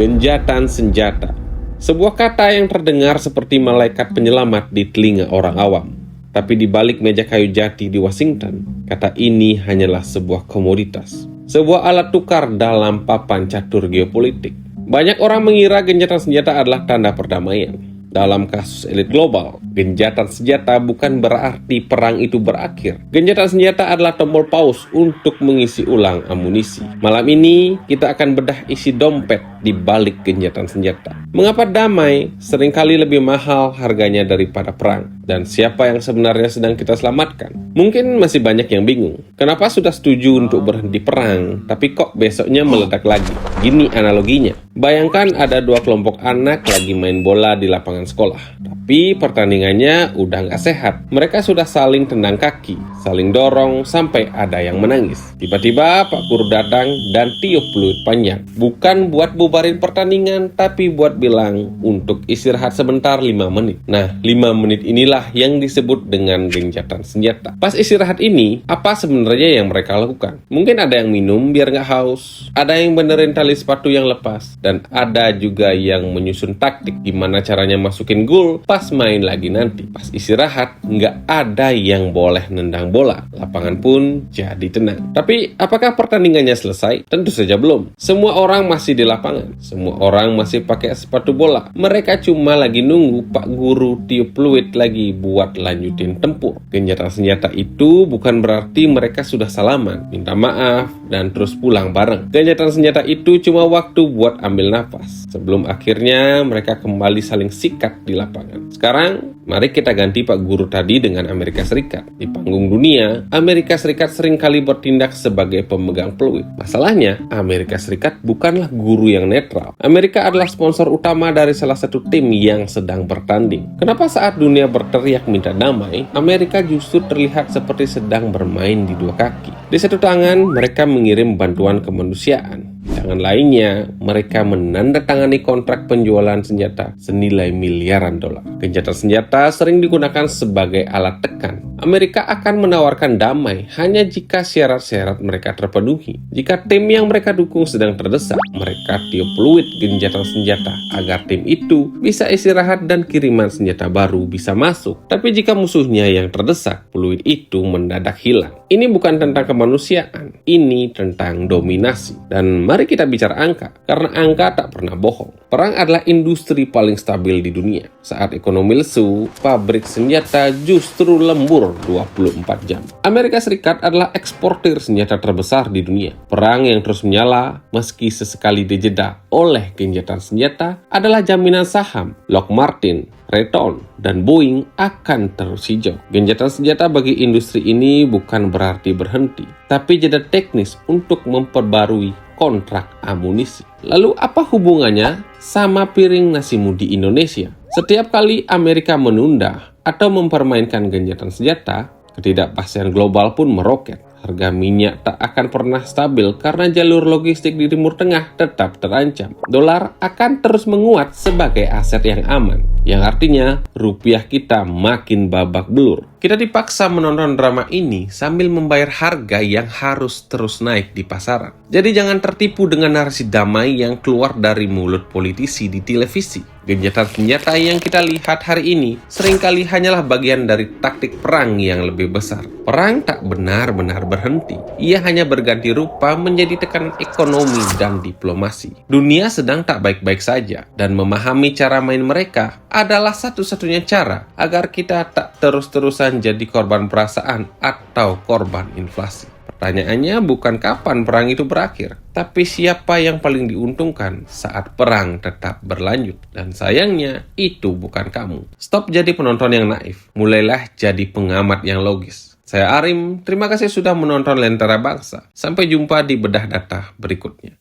Genjatan senjata. Sebuah kata yang terdengar seperti malaikat penyelamat di telinga orang awam. Tapi di balik meja kayu jati di Washington, kata ini hanyalah sebuah komoditas. Sebuah alat tukar dalam papan catur geopolitik. Banyak orang mengira gencatan senjata adalah tanda perdamaian. Dalam kasus elit global, gencatan senjata bukan berarti perang itu berakhir. Gencatan senjata adalah tombol pause untuk mengisi ulang amunisi. Malam ini, kita akan bedah isi dompet di balik gencatan senjata. Mengapa damai seringkali lebih mahal harganya daripada perang? Dan siapa yang sebenarnya sedang kita selamatkan? Mungkin masih banyak yang bingung. Kenapa sudah setuju untuk berhenti perang, tapi kok besoknya meledak lagi? Gini analoginya. Bayangkan ada dua kelompok anak lagi main bola di lapangan sekolah. Tapi pertandingannya udah nggak sehat. Mereka sudah saling tendang kaki, saling dorong, sampai ada yang menangis. Tiba-tiba Pak Guru datang dan tiup peluit panjang. Bukan buat bubarin pertandingan, tapi buat bilang untuk istirahat sebentar 5 menit. Nah, 5 menit inilah yang disebut dengan gencatan senjata. Pas istirahat ini, apa sebenarnya yang mereka lakukan? Mungkin ada yang minum biar nggak haus, ada yang benerin tali sepatu yang lepas, dan ada juga yang menyusun taktik gimana caranya masukin gol pas main lagi nanti. Pas istirahat, nggak ada yang boleh nendang bola. Lapangan pun jadi tenang. Tapi apakah pertandingannya selesai? Tentu saja belum. Semua orang masih di lapangan. Semua orang masih pakai sepatu bola. Mereka cuma lagi nunggu Pak Guru tiup peluit lagi buat lanjutin tempur. Gencatan senjata itu bukan berarti mereka sudah salaman, minta maaf, dan terus pulang bareng. Gencatan senjata itu cuma waktu buat ambil nafas sebelum akhirnya mereka kembali saling sikat di lapangan. Sekarang, mari kita ganti Pak Guru tadi dengan Amerika Serikat. Di panggung dunia, Amerika Serikat seringkali bertindak sebagai pemegang peluit. Masalahnya, Amerika Serikat bukanlah guru yang netral. Amerika adalah sponsor utama dari salah satu tim yang sedang bertanding. Kenapa saat dunia berteriak minta damai, Amerika justru terlihat seperti sedang bermain di dua kaki? Di satu tangan, mereka mengirim bantuan kemanusiaan. Di tangan lainnya, mereka menandatangani kontrak penjualan senjata senilai miliaran dolar. Gencatan senjata sering digunakan sebagai alat tekan. Amerika akan menawarkan damai hanya jika syarat-syarat mereka terpenuhi. Jika tim yang mereka dukung sedang terdesak, mereka tiup peluit gencatan senjata agar tim itu bisa istirahat dan kiriman senjata baru bisa masuk. Tapi jika musuhnya yang terdesak, peluit itu mendadak hilang. Ini bukan tentang kemanusiaan, ini tentang dominasi. Dan mari kita bicara angka, karena angka tak pernah bohong. Perang adalah industri paling stabil di dunia. Saat ekonomi lesu, pabrik senjata justru lembur 24 jam. Amerika Serikat adalah eksportir senjata terbesar di dunia. Perang yang terus menyala, meski sesekali dijeda oleh gencatan senjata, adalah jaminan saham Lockheed Martin, Raytheon, dan Boeing akan terus hijau. Gencatan senjata bagi industri ini bukan berarti berhenti, tapi jeda teknis untuk memperbarui kontrak amunisi. Lalu apa hubungannya sama piring nasimu di Indonesia? Setiap kali Amerika menunda atau mempermainkan gencatan senjata, ketidakpastian global pun meroket. Harga minyak tak akan pernah stabil karena jalur logistik di Timur Tengah tetap terancam. Dolar akan terus menguat sebagai aset yang aman, yang artinya rupiah kita makin babak belur. Kita dipaksa menonton drama ini sambil membayar harga yang harus terus naik di pasaran. Jadi jangan tertipu dengan narasi damai yang keluar dari mulut politisi di televisi. Gencatan senjata yang kita lihat hari ini seringkali hanyalah bagian dari taktik perang yang lebih besar. Perang tak benar-benar berhenti. Ia hanya berganti rupa menjadi tekanan ekonomi dan diplomasi. Dunia sedang tak baik-baik saja, dan memahami cara main mereka adalah satu-satunya cara agar kita tak terus-terusan jadi korban perasaan atau korban inflasi. Pertanyaannya bukan kapan perang itu berakhir, tapi siapa yang paling diuntungkan saat perang tetap berlanjut. Dan sayangnya, itu bukan kamu. Stop jadi penonton yang naif, mulailah jadi pengamat yang logis. Saya Arim, terima kasih sudah menonton Lentera Bangsa. Sampai jumpa di Bedah Data berikutnya.